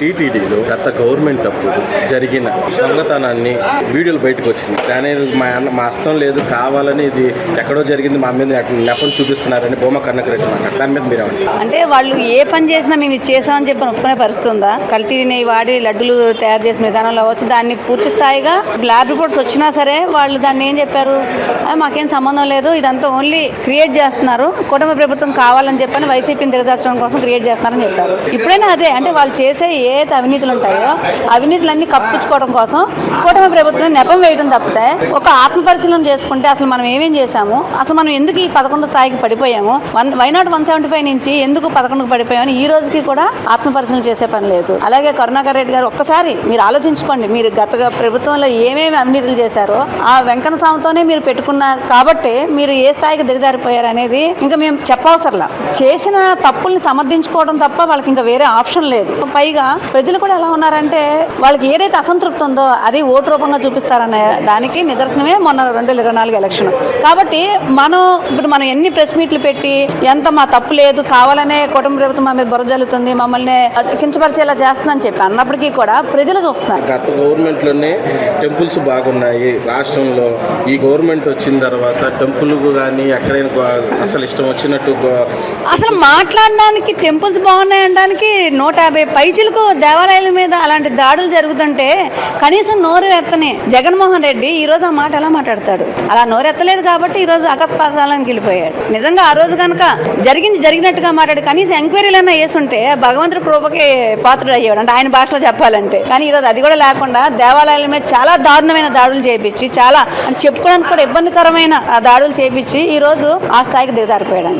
టీటీడీలో గత గవర్నమెంట్ అప్పుడు జరిగిన దొంగతనాన్ని వీడియోలు బయటకు వచ్చింది. దాని మా హస్తం లేదు, కావాలని ఇది ఎక్కడో జరిగింది, మా మీద నెపం చూపిస్తున్నారని భూమా కనకరెడ్డి మాట్లాడారు. దాని మీద మీరు అంటే వాళ్ళు ఏ పని చేసినా మేము ఇది చేసామని చెప్పి ఒప్పుకునే పరిస్థితుందా? కల్తీ నెయ్యి వాడి లడ్డులు తయారు చేసిన విధానంలో అవ్వచ్చు, దాన్ని పూర్తి స్థాయిగా ల్యాబ్ రిపోర్ట్స్ వచ్చినా సరే వాళ్ళు దాన్ని ఏం చెప్పారు, మాకేం సంబంధం లేదు, ఇదంతా ఓన్లీ క్రియేట్ చేస్తున్నారు, కుటుంబ ప్రభుత్వం కావాలని చెప్పని వైసీపీని దిగదార్చడం కోసం క్రియేట్ చేస్తున్నారని చెప్పారు. ఇప్పుడైనా అదే, అంటే వాళ్ళు చేసే ఏ అవినీతులు ఉంటాయో అవినీతులన్నీ కప్పించుకోవడం కోసం కూటమి ప్రభుత్వం నెపం వేయడం తప్పితే ఒక ఆత్మపరిశీలన చేసుకుంటే అసలు మనం ఏమేం చేశాము, అసలు మనం ఎందుకు ఈ 11 స్థాయికి పడిపోయాము, వైనాట్ 175 నుంచి ఎందుకు 11కు పడిపోయామని ఈ రోజుకి కూడా ఆత్మపరిశీలన చేసే పని లేదు. అలాగే కరుణాకర్ రెడ్డి గారు ఒక్కసారి మీరు ఆలోచించుకోండి, మీరు గత ప్రభుత్వంలో ఏమేమి అవినీతులు చేశారో ఆ వెంకన్న స్వామితోనే మీరు పెట్టుకున్న కాబట్టి మీరు ఏ స్థాయికి దిగజారిపోయారు అనేది ఇంకా మేము చెప్పవసరలా. చేసిన తప్పుల్ని సమర్థించుకోవడం తప్ప వాళ్ళకి ఇంకా వేరే ఆప్షన్ లేదు. పైగా ప్రజలు కూడా ఎలా ఉన్నారంటే వాళ్ళకి ఏదైతే అసంతృప్తి ఉందో అది ఓటు రూపంగా చూపిస్తారనే దానికి నిదర్శనమే మొన్న 2024 ఎలక్షన్. కాబట్టి ఇప్పుడు మనం ఎన్ని ప్రెస్ మీట్లు పెట్టి ఎంత మా తప్పు లేదు, కావాలనే కుటుంబ ప్రభుత్వం మా మీద బురద జల్లుతుంది, మమ్మల్ని కించపరిచేలా చేస్తుందని చెప్పి అన్నప్పటికీ కూడా ప్రజలు చూస్తున్నారు. గత గవర్నమెంట్ లోనే టెంపుల్స్ బాగున్నాయి రాష్ట్రంలో, ఈ గవర్నమెంట్ వచ్చిన తర్వాత టెంపుల్ కానీ ఎక్కడైనా అసలు ఇష్టం వచ్చినట్టు అసలు మాట్లాడడానికి టెంపుల్స్ బాగున్నాయి అనడానికి 150 పైచులకు దేవాలయాల మీద అలాంటి దాడులు జరుగుతుంటే కనీసం నోరు ఎత్తని జగన్మోహన్ రెడ్డి ఈ రోజు ఆ మాట ఎలా మాట్లాడతాడు? అలా నోరు ఎత్తలేదు కాబట్టి ఈ రోజు అకస్పాతాలకు వెళ్ళిపోయాడు. నిజంగా ఆ రోజు కనుక జరిగినట్టుగా మాట్లాడి కనీసం ఎంక్వైరీలన్నా వేసుంటే భగవంతుడి కృపకి పాత్రుడు అయ్యాడు, అంటే ఆయన భాషలో చెప్పాలంటే. కానీ ఈ రోజు అది కూడా లేకుండా దేవాలయాల మీద చాలా దారుణమైన దాడులు చేయించి, చాలా అని చెప్పుకోవడానికి కూడా ఇబ్బందికరమైన దాడులు చేయించి ఈ రోజు ఆ స్థాయికి దిగజారిపోయాడు.